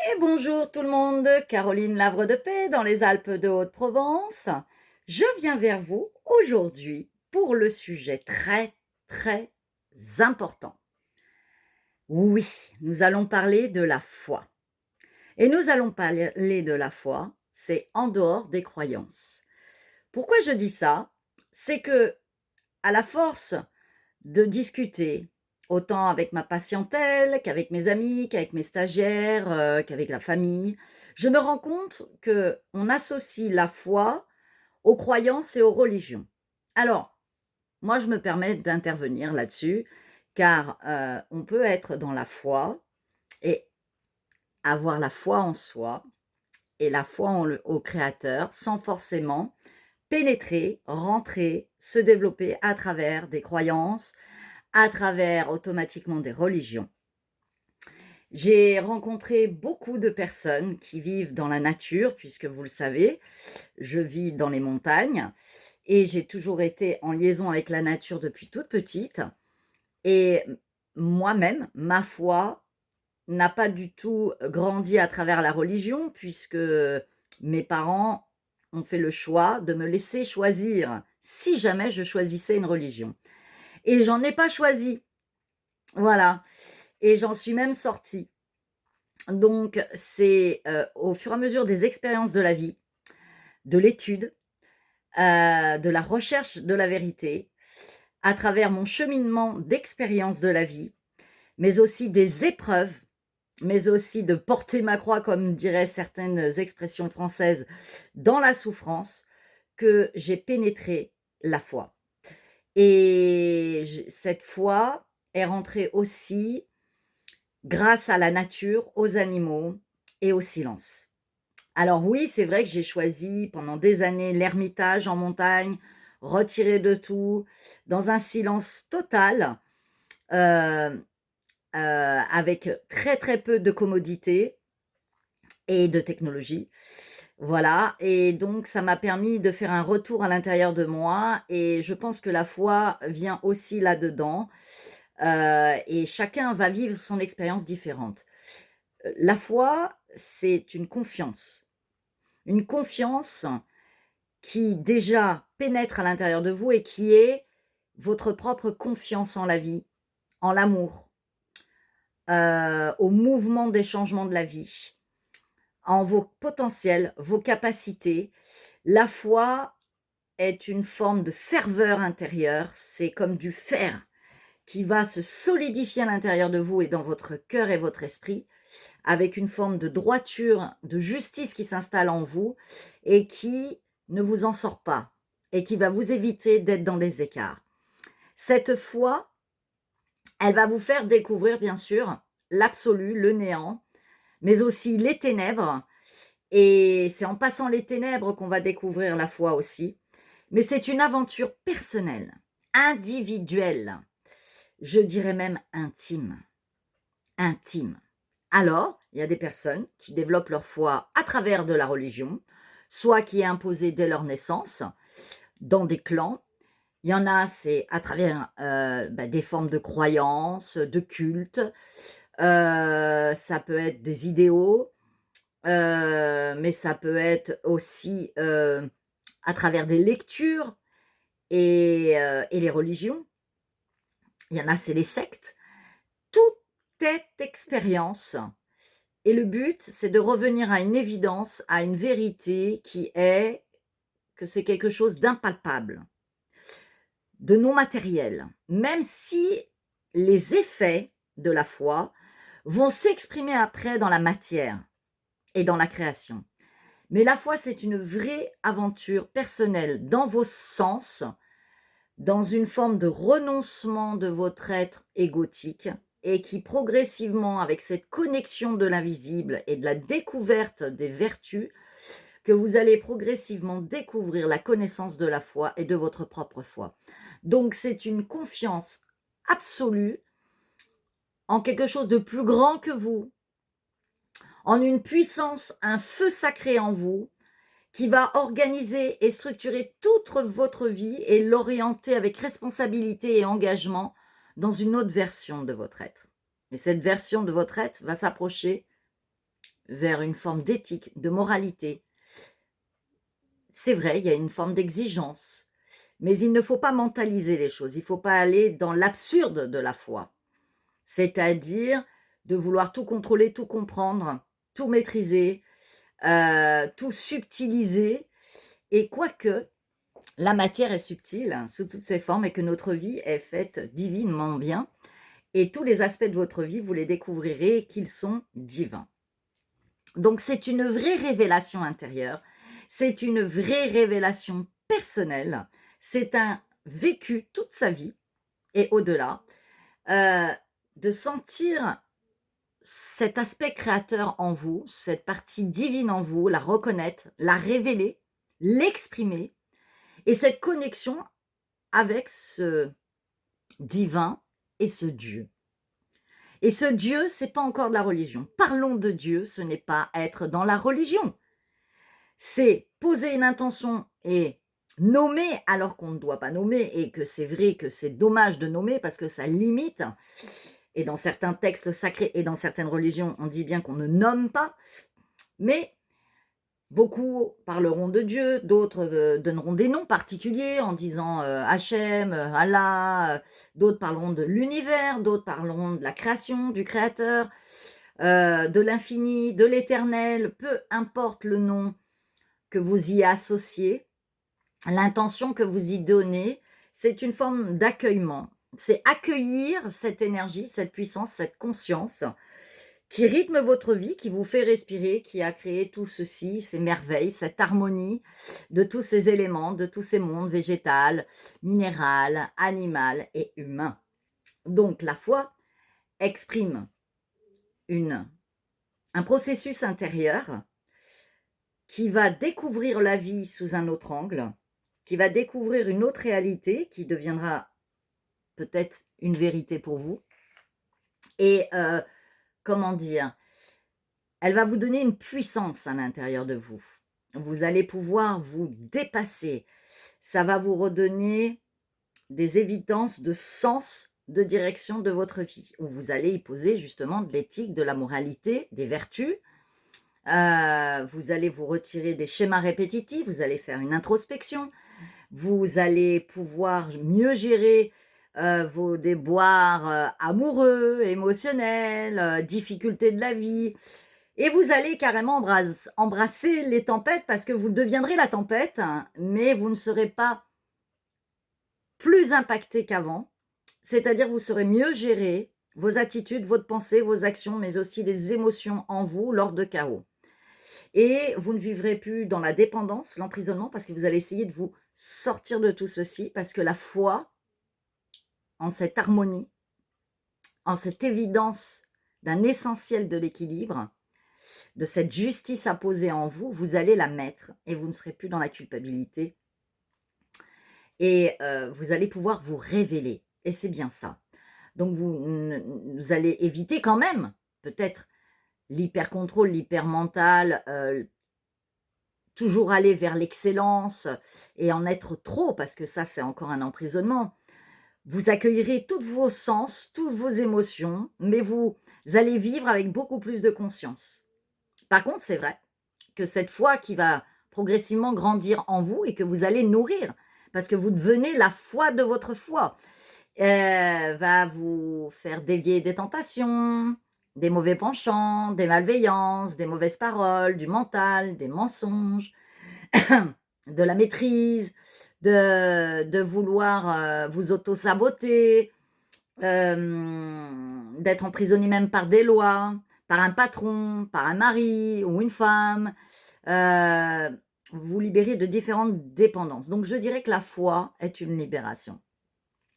Et bonjour tout le monde, Caroline Lavre de Paix dans les Alpes de Haute-Provence. Je viens vers vous aujourd'hui pour le sujet très important. Oui, nous allons parler de la foi. Et nous allons parler de la foi, c'est en dehors des croyances. Pourquoi je dis ça? C'est que, à la force de discuter, autant avec ma patientèle qu'avec mes amis, qu'avec mes stagiaires, qu'avec la famille. Je me rends compte qu'on associe la foi aux croyances et aux religions. Alors, moi, je me permets d'intervenir là-dessus, car, on peut être dans la foi et avoir la foi en soi et la foi en le au créateur sans forcément pénétrer, rentrer, se développer à travers des croyances, à travers automatiquement des religions. J'ai rencontré beaucoup de personnes qui vivent dans la nature, puisque vous le savez, je vis dans les montagnes et j'ai toujours été en liaison avec la nature depuis toute petite. Et moi-même, ma foi n'a pas du tout grandi à travers la religion, puisque mes parents ont fait le choix de me laisser choisir si jamais je choisissais une religion. Et j'en ai pas choisi, voilà. Et j'en suis même sortie. Donc c'est, au fur et à mesure des expériences de la vie, de l'étude, de la recherche de la vérité, à travers mon cheminement d'expérience de la vie, mais aussi des épreuves, mais aussi de porter ma croix, comme diraient certaines expressions françaises, dans la souffrance, que j'ai pénétré la foi. Et cette foi est rentrée aussi grâce à la nature, aux animaux et au silence. Alors oui, c'est vrai que j'ai choisi pendant des années l'ermitage en montagne, retiré de tout, dans un silence total, heu avec très peu de commodités et de technologie. Voilà, et donc ça m'a permis de faire un retour à l'intérieur de moi et je pense que la foi vient aussi là-dedans, et chacun va vivre son expérience différente. La foi, c'est une confiance qui déjà pénètre à l'intérieur de vous et qui est votre propre confiance en la vie, en l'amour, au mouvement des changements de la vie, en vos potentiels, vos capacités. La foi est une forme de ferveur intérieure, c'est comme du fer qui va se solidifier à l'intérieur de vous et dans votre cœur et votre esprit, avec une forme de droiture, de justice qui s'installe en vous et qui ne vous en sort pas et qui va vous éviter d'être dans des écarts. Cette foi, elle va vous faire découvrir bien sûr l'absolu, le néant, mais aussi les ténèbres, et c'est en passant les ténèbres qu'on va découvrir la foi aussi. Mais c'est une aventure personnelle, individuelle, je dirais même intime, intime. Alors, il y a des personnes qui développent leur foi à travers de la religion, soit qui est imposée dès leur naissance, dans des clans. Il y en a, c'est à travers, des formes de croyances, de cultes, ça peut être des idéaux, mais ça peut être aussi, à travers des lectures et les religions. Il y en a, c'est les sectes. Tout est expérience et le but, c'est de revenir à une évidence, à une vérité qui est que c'est quelque chose d'impalpable, de non matériel, même si les effets de la foi vont s'exprimer après dans la matière et dans la création. Mais la foi, c'est une vraie aventure personnelle dans vos sens, dans une forme de renoncement de votre être égotique et qui progressivement, avec cette connexion de l'invisible et de la découverte des vertus, que vous allez progressivement découvrir la connaissance de la foi et de votre propre foi. Donc c'est une confiance absolue en quelque chose de plus grand que vous, en une puissance, un feu sacré en vous, qui va organiser et structurer toute votre vie et l'orienter avec responsabilité et engagement dans une autre version de votre être. Et cette version de votre être va s'approcher vers une forme d'éthique, de moralité. C'est vrai, il y a une forme d'exigence, mais il ne faut pas mentaliser les choses, il ne faut pas aller dans l'absurde de la foi. C'est-à-dire de vouloir tout contrôler, tout comprendre, tout maîtriser, tout subtiliser et quoique la matière est subtile, hein, sous toutes ses formes et que notre vie est faite divinement bien et tous les aspects de votre vie, vous les découvrirez qu'ils sont divins. Donc c'est une vraie révélation intérieure, c'est une vraie révélation personnelle, c'est un vécu toute sa vie et au-delà, heu, de sentir cet aspect créateur en vous, cette partie divine en vous, la reconnaître, la révéler, l'exprimer et cette connexion avec ce divin et ce Dieu. Et ce Dieu, c'est pas encore de la religion. Parlons de Dieu, ce n'est pas être dans la religion. C'est poser une intention et nommer alors qu'on ne doit pas nommer et que c'est vrai que c'est dommage de nommer parce que ça limite. Et dans certains textes sacrés et dans certaines religions, on dit bien qu'on ne nomme pas. Mais beaucoup parleront de Dieu, d'autres donneront des noms particuliers en disant Hachem, Allah, d'autres parleront de l'univers, d'autres parleront de la création, du créateur, de l'infini, de l'éternel, peu importe le nom que vous y associez, l'intention que vous y donnez, c'est une forme d'accueillement. C'est accueillir cette énergie, cette puissance, cette conscience qui rythme votre vie, qui vous fait respirer, qui a créé tout ceci, ces merveilles, cette harmonie de tous ces éléments, de tous ces mondes végétal, minéral, animal et humain. Donc la foi exprime un processus intérieur qui va découvrir la vie sous un autre angle, qui va découvrir une autre réalité qui deviendra peut-être une vérité pour vous. Et comment dire, elle va vous donner une puissance à l'intérieur de vous. Vous allez pouvoir vous dépasser. Ça va vous redonner des évidences de sens, de direction de votre vie, où vous allez y poser justement de l'éthique, de la moralité, des vertus. Vous allez vous retirer des schémas répétitifs, vous allez faire une introspection, vous allez pouvoir mieux gérer vos déboires amoureux, émotionnels, difficultés de la vie. Et vous allez carrément embrasser les tempêtes parce que vous deviendrez la tempête, hein, mais vous ne serez pas plus impacté qu'avant. C'est-à-dire vous saurez mieux gérer vos attitudes, votre pensée, vos actions, mais aussi les émotions en vous lors de chaos. Et vous ne vivrez plus dans la dépendance, l'emprisonnement, parce que vous allez essayer de vous sortir de tout ceci, parce que la foi, en cette harmonie, en cette évidence d'un essentiel de l'équilibre, de cette justice à poser en vous, vous allez la mettre et vous ne serez plus dans la culpabilité. Et vous allez pouvoir vous révéler. Et c'est bien ça. Donc vous allez éviter quand même, peut-être, l'hyper-contrôle, l'hyper-mental, toujours aller vers l'excellence et en être trop, parce que ça, c'est encore un emprisonnement. Vous accueillerez tous vos sens, toutes vos émotions, mais vous allez vivre avec beaucoup plus de conscience. Par contre, c'est vrai que cette foi qui va progressivement grandir en vous et que vous allez nourrir, parce que vous devenez la foi de votre foi, va vous faire dévier des tentations, des mauvais penchants, des malveillances, des mauvaises paroles, du mental, des mensonges, de la maîtrise, de vouloir vous auto-saboter, d'être emprisonné même par des lois, par un patron, par un mari ou une femme. Vous libérez de différentes dépendances. Donc je dirais que la foi est une libération.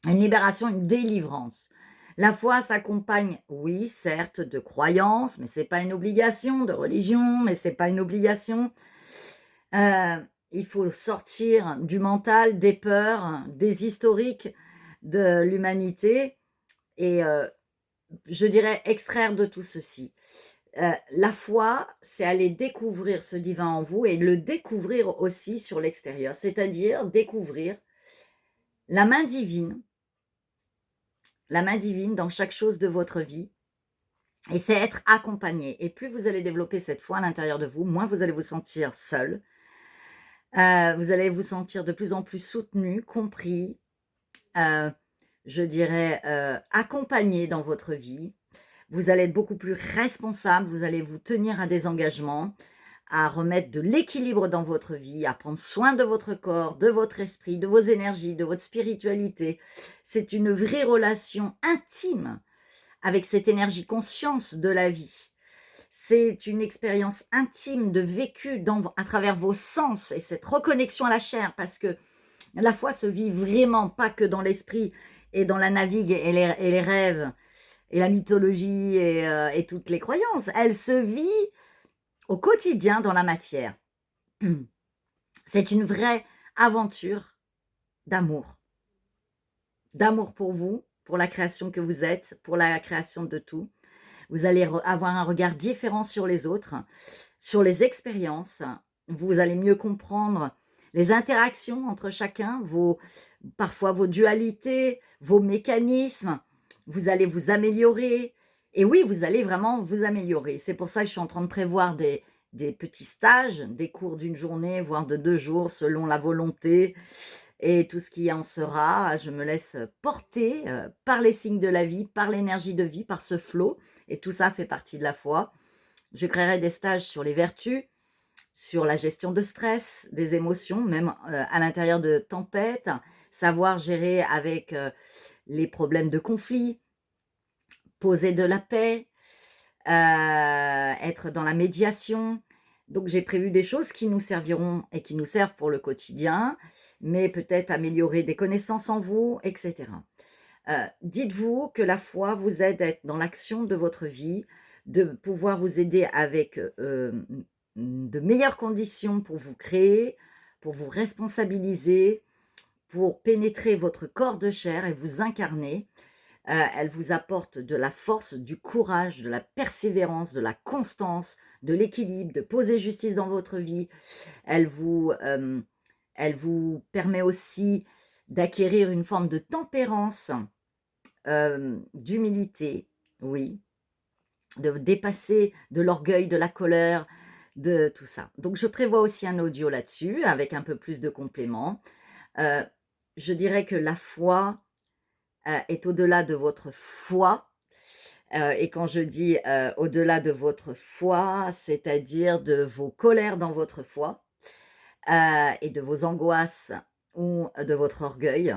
Une libération, une délivrance. La foi s'accompagne, oui, certes, de croyances, mais c'est pas une obligation, de religion, mais c'est pas une obligation. Il faut sortir du mental, des peurs, des historiques de l'humanité et je dirais extraire de tout ceci. La foi, c'est aller découvrir ce divin en vous et le découvrir aussi sur l'extérieur, c'est-à-dire découvrir la main divine dans chaque chose de votre vie, Et c'est être accompagné. Et plus vous allez développer cette foi à l'intérieur de vous, moins vous allez vous sentir seul. Vous allez vous sentir de plus en plus soutenu, compris, heu, je dirais, accompagné dans votre vie. Vous allez être beaucoup plus responsable, vous allez vous tenir à des engagements, à remettre de l'équilibre dans votre vie, à prendre soin de votre corps, de votre esprit, de vos énergies, de votre spiritualité. C'est une vraie relation intime avec cette énergie conscience de la vie. C'est une expérience intime de vécu à travers vos sens et cette reconnexion à la chair, parce que la foi se vit vraiment pas que dans l'esprit et dans la navigue et les rêves et la mythologie et toutes les croyances. Elle se vit au quotidien dans la matière. C'est une vraie aventure d'amour. D'amour pour vous, pour la création que vous êtes, pour la création de tout. Vous allez avoir un regard différent sur les autres, sur les expériences. Vous allez mieux comprendre les interactions entre chacun, parfois vos dualités, vos mécanismes. Vous allez vous améliorer. Et oui, vous allez vraiment vous améliorer. C'est pour ça que je suis en train de prévoir des petits stages, des cours d'une journée, voire de 2 jours, selon la volonté et tout ce qui en sera. Je me laisse porter par les signes de la vie, par l'énergie de vie, par ce flot. Et tout ça fait partie de la foi. Je créerai des stages sur les vertus, sur la gestion de stress, des émotions, même à l'intérieur de tempêtes, savoir gérer avec les problèmes de conflit, poser de la paix, être dans la médiation. Donc j'ai prévu des choses qui nous serviront et qui nous servent pour le quotidien, mais peut-être améliorer des connaissances en vous, etc. Dites-vous que la foi vous aide à être dans l'action de votre vie, de pouvoir vous aider avec de meilleures conditions pour vous créer, pour vous responsabiliser, pour pénétrer votre corps de chair et vous incarner. Elle vous apporte de la force, du courage, de la persévérance, de la constance, de l'équilibre, de poser justice dans votre vie. Elle vous permet aussi d'acquérir une forme de tempérance, d'humilité, oui, de dépasser de l'orgueil, de la colère, de tout ça. Donc je prévois aussi un audio là-dessus avec un peu plus de compléments. Je dirais que la foi, est au-delà de votre foi, et quand je dis, au-delà de votre foi, c'est-à-dire de vos colères dans votre foi, et de vos angoisses ou de votre orgueil.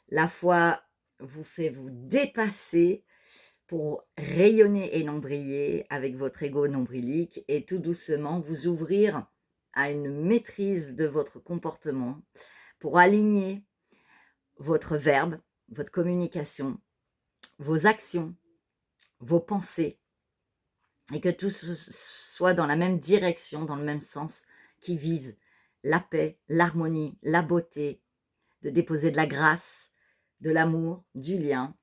La foi vous fait vous dépasser pour rayonner et non briller avec votre ego nombrilique et tout doucement vous ouvrir à une maîtrise de votre comportement pour aligner votre verbe, votre communication, vos actions, vos pensées et que tout soit dans la même direction, dans le même sens qui vise la paix, l'harmonie, la beauté, de déposer de la grâce, de l'amour, du lien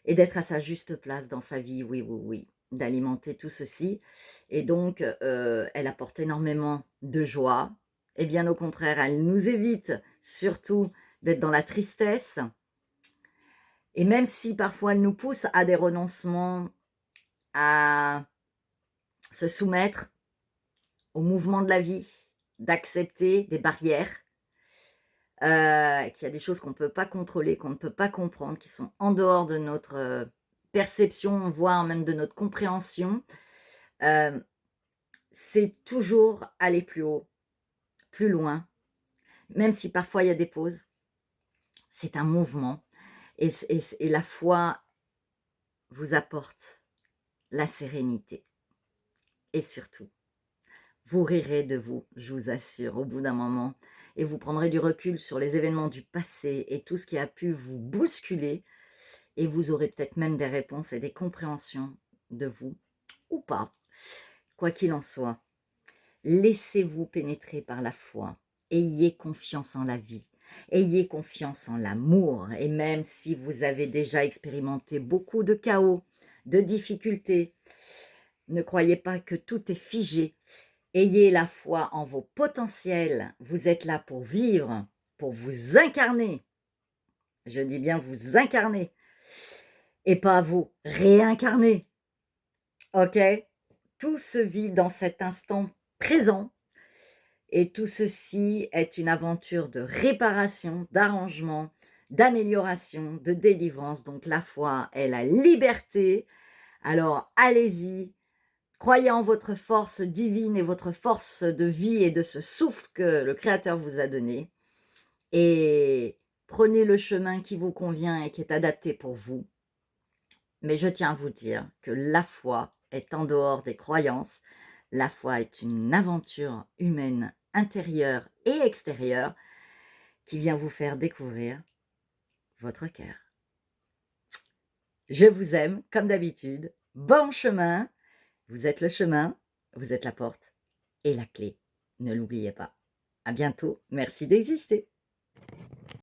et d'être à sa juste place dans sa vie, oui, oui, oui, d'alimenter tout ceci. Et donc, elle apporte énormément de joie. Et bien au contraire, elle nous évite surtout d'être dans la tristesse. Et même si parfois elle nous pousse à des renoncements, à se soumettre au mouvement de la vie, d'accepter des barrières, qu'il y a des choses qu'on ne peut pas contrôler, qu'on ne peut pas comprendre, qui sont en dehors de notre perception, voire même de notre compréhension, c'est toujours aller plus haut, plus loin, même si parfois il y a des pauses. C'est un mouvement et la foi vous apporte la sérénité et surtout, vous rirez de vous, je vous assure, au bout d'un moment et vous prendrez du recul sur les événements du passé et tout ce qui a pu vous bousculer et vous aurez peut-être même des réponses et des compréhensions de vous ou pas. Quoi qu'il en soit, laissez-vous pénétrer par la foi. Ayez confiance en la vie. Ayez confiance en l'amour. Et même si vous avez déjà expérimenté beaucoup de chaos, de difficultés, ne croyez pas que tout est figé. Ayez la foi en vos potentiels. Vous êtes là pour vivre, pour vous incarner. Je dis bien vous incarner et pas vous réincarner. OK? Tout se vit dans cet instant présent et tout ceci est une aventure de réparation, d'arrangement, d'amélioration, de délivrance. Donc la foi est la liberté. Alors allez-y, croyez en votre force divine et votre force de vie et de ce souffle que le Créateur vous a donné et prenez le chemin qui vous convient et qui est adapté pour vous. Mais je tiens à vous dire que la foi est en dehors des croyances. La foi est une aventure humaine intérieure et extérieure qui vient vous faire découvrir votre cœur. Je vous aime comme d'habitude. Bon chemin. Vous êtes le chemin, vous êtes la porte et la clé. Ne l'oubliez pas. À bientôt. Merci d'exister.